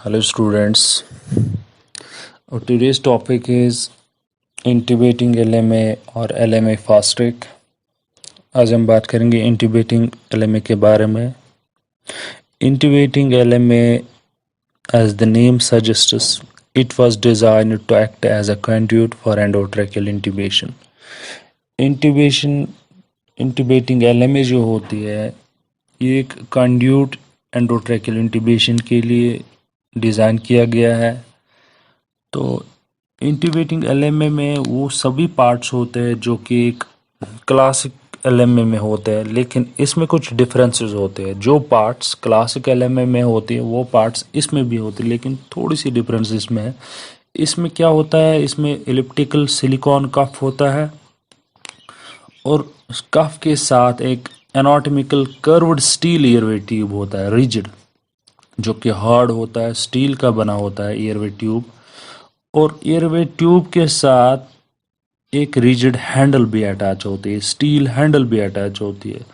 Hello students. Today's topic is intubating LMA और LMA fast track. आज हम बात करेंगे intubating LMA के बारे में. Intubating LMA, as the name suggests, it was designed to act as a conduit for endotracheal intubation. Intubating LMA जो होती है ये एक conduit endotracheal intubation के लिए डिज़ाइन किया गया है. तो इंट्यूबेटिंग एलएमए में वो सभी पार्ट्स होते हैं जो कि एक क्लासिक एलएमए में होते हैं, लेकिन इसमें कुछ डिफरेंसेस होते हैं. जो पार्ट्स क्लासिक एलएमए में होती है वो पार्ट्स इसमें भी होती है, लेकिन थोड़ी सी डिफरेंस इसमें है. इसमें क्या होता है, इसमें एलिप्टिकल सिलिकॉन कफ होता है और कफ के साथ एक anatomical curved steel airway tube होता है, रिजिड, जो कि हार्ड होता है, स्टील का बना होता है एयरवे ट्यूब. और एयरवे ट्यूब के साथ एक रिजिड हैंडल भी अटैच होती है, स्टील हैंडल भी अटैच होती है.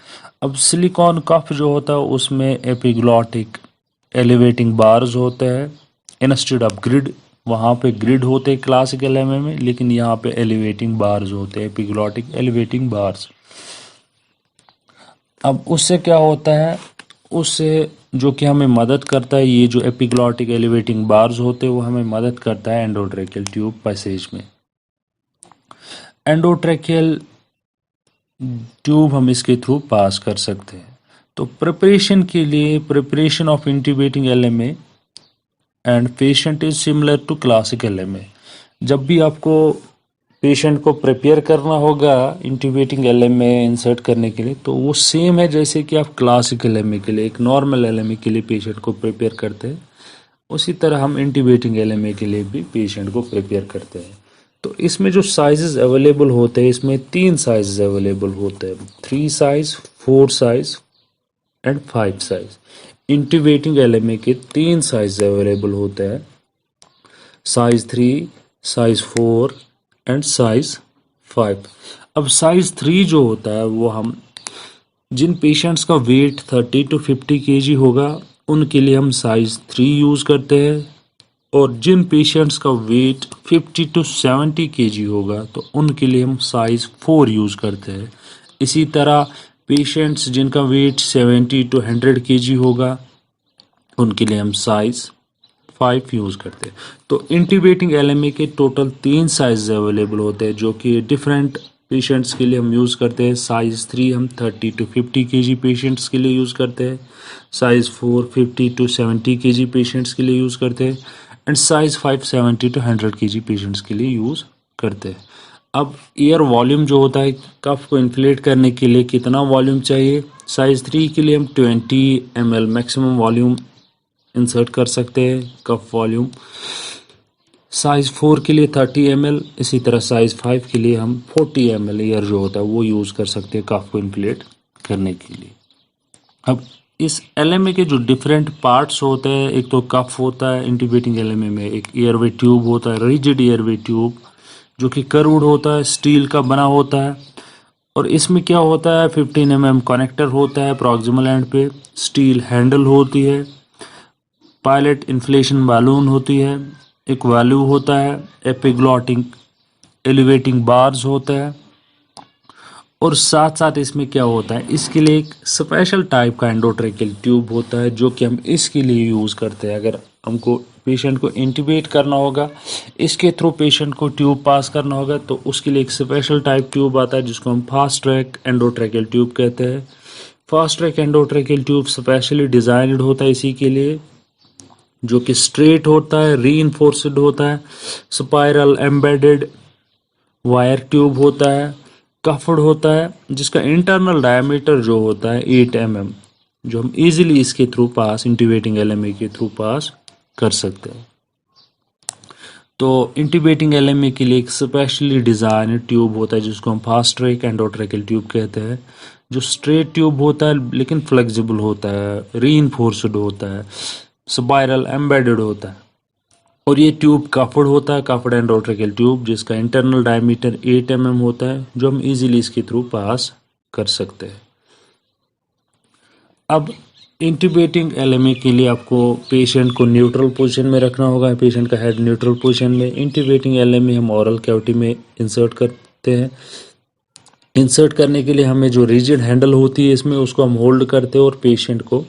अब सिलिकॉन कफ जो होता है उसमें एपिग्लॉटिक एलिवेटिंग बार्स होते हैं इंस्टेड ऑफ ग्रिड. वहाँ पे ग्रिड होते हैं क्लासिक एलएमए में, लेकिन यहाँ पे एलिवेटिंग बार्स होते हैं, एपिग्लॉटिक एलिवेटिंग बार्स. अब उससे क्या होता है, उससे जो कि हमें मदद करता है, ये जो एपिग्लॉटिक एलिवेटिंग बार्स होते हैं वो हमें मदद करता है एंडोट्रेकियल ट्यूब पैसेज में. एंडोट्रेकियल ट्यूब हम इसके थ्रू पास कर सकते हैं. तो प्रिपरेशन के लिए, preparation of intubating LMA and patient is similar to classic LMA. जब भी आपको पेशेंट को प्रिपेयर करना होगा इंट्यूबेटिंग एलएमए इंसर्ट करने के लिए, तो वो सेम है जैसे कि आप क्लासिक एलएमए के लिए, एक नॉर्मल एलएमए के लिए पेशेंट को प्रिपेयर करते हैं, उसी तरह हम इंट्यूबेटिंग एलएमए के लिए भी पेशेंट को प्रिपेयर करते हैं. तो इसमें जो साइजेस अवेलेबल होते हैं, इसमें 3 साइजेस अवेलेबल होते हैं, 3 size, 4 size and 5 size. Intubating LMA के 3 साइज अवेलेबल होते हैं, साइज 3, साइज 4 एंड साइज 5. अब साइज 3 जो होता है वो हम जिन पेशेंट्स का वेट 30 to 50 kg होगा उनके लिए हम साइज 3 यूज़ करते हैं, और जिन पेशेंट्स का वेट 50 to 70 kg होगा तो उनके लिए हम साइज 4 यूज़ करते हैं. इसी तरह पेशेंट्स जिनका वेट 70 to 100 kg होगा उनके लिए हम साइज 5 यूज़ करते हैं. तो इंट्यूबेटिंग एलएमए के टोटल 3 साइज अवेलेबल होते हैं जो कि डिफरेंट पेशेंट्स के लिए हम यूज़ करते हैं. साइज 3 हम 30 to 50 kg पेशेंट्स के लिए यूज़ करते हैं, साइज 4 50 to 70 kg पेशेंट्स के लिए यूज़ करते हैं, and size 5 70 to 100 kg patients के लिए यूज़ करते हैं. अब एयर वॉल्यूम जो होता है, कफ को इन्फ्लेट करने के लिए कितना वॉल्यूम चाहिए, साइज 3 के लिए हम 20 ml मैक्सिमम वॉल्यूम इंसर्ट कर सकते हैं, कफ वॉल्यूम. साइज 4 के लिए 30 ml, इसी तरह साइज 5 के लिए हम 40 ml एयर जो होता है वो यूज़ कर सकते हैं कफ को इन्फ्लेट करने के लिए. अब इस एलएमए के जो डिफरेंट पार्ट्स होते हैं, एक तो कफ होता है इंट्यूबेटिंग एलएमए में, एक एयरवे ट्यूब होता है, रिजिड एयरवे ट्यूब जो कि कर्व्ड होता है, स्टील का बना होता है, और इसमें क्या होता है 15 mm कनेक्टर होता है प्रॉक्सिमल एंड पे, स्टील हैंडल होती है, पायलट इन्फ्लेशन बैलून होती है, एक वैल्यू होता है, एपिग्लॉटिक एलिवेटिंग बार्स होता है, और साथ साथ इसमें क्या होता है, इसके लिए एक स्पेशल टाइप का एंडोट्रेकियल ट्यूब होता है जो कि हम इसके लिए यूज़ करते हैं. अगर हमको पेशेंट को इंट्यूबेट करना होगा, इसके थ्रू पेशेंट को ट्यूब पास करना होगा, तो उसके लिए एक स्पेशल टाइप ट्यूब आता है जिसको हम फास्ट ट्रैक एंडोट्रेकियल ट्यूब कहते हैं. Fast track endotracheal tube specially designed होता है इसी के लिए, जो कि स्ट्रेट होता है, रीइंफोर्स्ड होता है, स्पाइरल एम्बेडेड वायर ट्यूब होता है, कफड होता है, जिसका इंटरनल डायमीटर जो होता है 8 mm, जो हम इजीली इसके थ्रू पास, इंट्यूबेटिंग एलएमए के थ्रू पास कर सकते हैं. तो इंट्यूबेटिंग एलएमए के लिए एक स्पेशली डिज़ाइन ट्यूब होता है जिसको हम फास्ट ट्रैक एंडोट्रेकियल ट्यूब कहते हैं, जो स्ट्रेट ट्यूब होता है लेकिन फ्लेक्सिबल होता है, रीइंफोर्स्ड होता है, स्पाइरल एम्बेडेड होता है, और ये ट्यूब कफड होता है, कफड एंडोट्रेकियल ट्यूब, जिसका इंटरनल डायमीटर 8 mm होता है, जो हम इजीली इसके थ्रू पास कर सकते हैं. अब इंट्यूबेटिंग एलएमए के लिए आपको पेशेंट को न्यूट्रल पोजीशन में रखना होगा, पेशेंट का हेड न्यूट्रल पोजीशन में। इंट्यूबेटिंग एलएमए हम ओरल कैविटी में इंसर्ट करते हैं। इंसर्ट करने के लिए हमें जो रिजिड हैंडल होती है इसमें, उसको हम होल्ड करते हैं और पेशेंट को,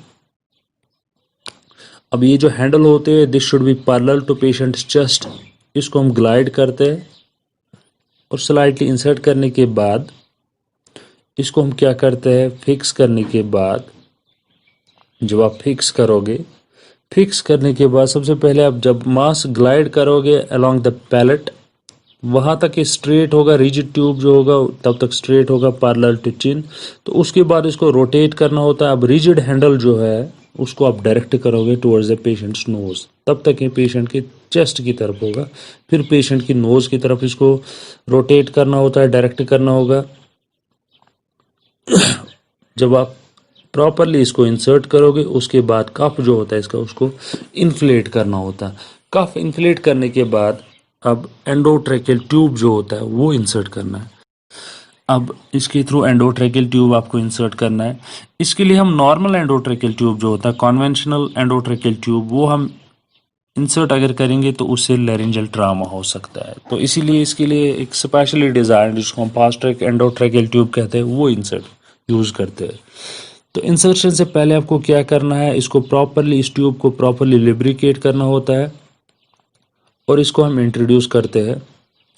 अब ये जो हैंडल होते हैं this should be parallel to patient chest, इसको हम ग्लाइड करते हैं और स्लाइटली इंसर्ट करने के बाद इसको हम क्या करते हैं, फिक्स करने के बाद, जब आप फिक्स करोगे, फिक्स करने के बाद सबसे पहले आप जब मास ग्लाइड करोगे अलोंग द पैलेट, वहाँ तक ये स्ट्रेट होगा, रिजिड ट्यूब जो होगा तब तक स्ट्रेट होगा पैरेलल टू चिन। तो उसके बाद इसको रोटेट करना होता है। अब रिजिड हैंडल जो है उसको आप डायरेक्ट करोगे टुवर्ड्स द पेशेंट्स नोज, तब तक ये पेशेंट के चेस्ट की तरफ होगा, फिर पेशेंट की नोज की तरफ इसको रोटेट करना होता है, डायरेक्ट करना होगा। जब आप प्रॉपरली इसको इंसर्ट करोगे उसके बाद कफ जो होता है इसका, उसको इन्फ्लेट करना होता है। कफ इन्फ्लेट करने के बाद अब एंडोट्रेकियल ट्यूब जो होता है वो इंसर्ट करना है। अब इसके थ्रू एंडोट्रेकियल ट्यूब आपको इंसर्ट करना है। इसके लिए हम नॉर्मल एंडोट्रेकियल ट्यूब जो होता है, कन्वेंशनल एंडोट्रेकियल ट्यूब, वो हम इंसर्ट अगर करेंगे तो उससे लैरिंजल ट्रामा हो सकता है। तो इसीलिए इसके लिए एक स्पेशली डिज़ाइन, जिसको हम फास्ट ट्रैक एंडोट्रेकियल ट्यूब कहते हैं, वो इंसर्ट यूज़ करते हैं। तो इंसर्शन से पहले आपको क्या करना है, इसको प्रॉपरली, इस ट्यूब को प्रॉपरली लिब्रिकेट करना होता है और इसको हम इंट्रोड्यूस करते हैं।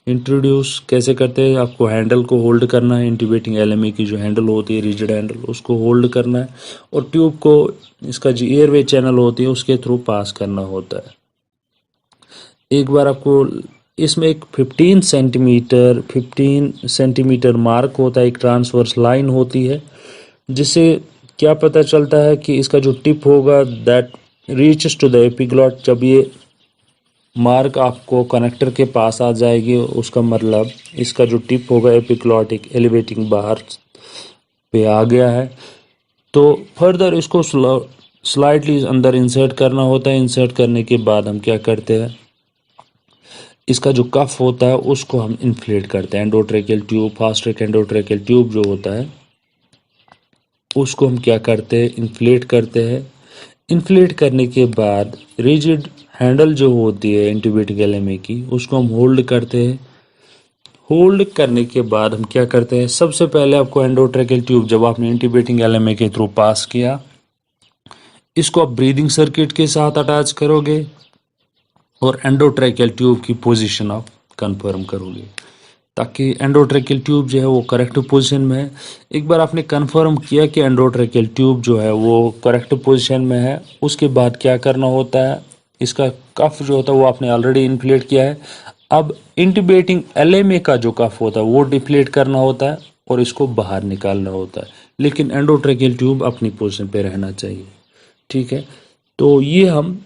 इंट्रोड्यूस कैसे करते हैं, आपको हैंडल को होल्ड करना है, इंट्यूबेटिंग एलएमए की जो हैंडल होती है, रिजिड हैंडल, उसको होल्ड करना है और ट्यूब को इसका जो एयरवे चैनल होती है उसके थ्रू पास करना होता है। एक बार आपको इसमें एक 15 सेंटीमीटर मार्क होता है, एक ट्रांसवर्स लाइन होती है, जिससे क्या पता चलता है कि इसका जो टिप होगा दैट रीचेस टू द एपिग्लॉट। जब ये मार्क आपको कनेक्टर के पास आ जाएगी, उसका मतलब इसका जो टिप होगा एपिग्लॉटिक एलिवेटिंग बार पे आ गया है। तो फर्दर इसको स्लाइटली अंदर इंसर्ट करना होता है। इंसर्ट करने के बाद हम क्या करते हैं, इसका जो कफ होता है उसको हम इन्फ्लेट करते हैं। Endotracheal tube, fast track endotracheal tube जो होता है उसको हम क्या करते हैं, इन्फ्लेट करते हैं। इन्फ्लेट करने के बाद रिजिड हैंडल जो होती है इंट्यूबेटिंग एलएमए की, उसको हम होल्ड करते हैं। होल्ड करने के बाद हम क्या करते हैं, सबसे पहले आपको एंडोट्रेकियल ट्यूब जब आपने इंट्यूबेटिंग एलएमए के थ्रू पास किया, इसको आप ब्रीदिंग सर्किट के साथ अटैच करोगे और एंडोट्रेकियल ट्यूब की पोजीशन आप कंफर्म करोगे, ताकि एंडोट्रेकियल ट्यूब जो है वो करेक्ट पोजीशन में है। एक बार आपने कंफर्म किया कि एंडोट्रेकियल ट्यूब जो है वो करेक्ट पोजीशन में है, उसके बाद क्या करना होता है, इसका कफ जो होता है वो आपने ऑलरेडी इन्फ्लेट किया है। अब इंट्यूबेटिंग एलएमए का जो कफ होता है वो डिफ्लेट करना होता है और इसको बाहर निकालना होता है, लेकिन एंडोट्रेकियल ट्यूब अपनी पोजीशन पे रहना चाहिए। ठीक है, तो ये हम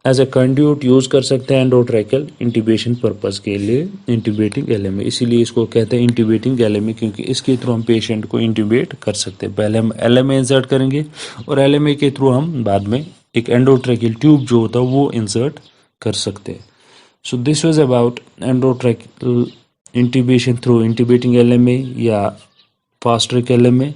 एज ए कंड्यूट यूज़ कर सकते हैं एंडोट्रेकियल इंट्यूबेशन पर्पस के लिए, इंट्यूबेटिंग एलएमए। इसीलिए इसको कहते हैं इंट्यूबेटिंग एलएमए, क्योंकि इसके थ्रू हम पेशेंट को इंट्यूबेट कर सकते हैं। पहले हम एलएमए इंसर्ट करेंगे और एलएमए के थ्रू हम बाद में एक एंडोट्रेकियल ट्यूब जो होता है वो इंसर्ट कर सकते हैं। So this was about endotracheal intubation through intubating LMA या फास्ट ट्रैक एलएमए।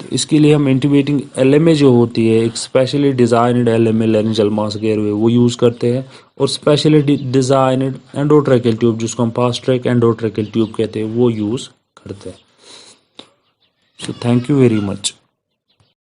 तो इसके लिए हम इंट्यूबेटिंग एलएमए जो होती है, एक specially designed LMA laryngeal mask airway, वो यूज़ करते हैं, और स्पेशली डिज़ाइनड एंडोट्रेकियल ट्यूब जिसको हम फास्ट ट्रैक एंडोट्रेकियल ट्यूब कहते हैं वो यूज़ करते हैं। So thank you very much.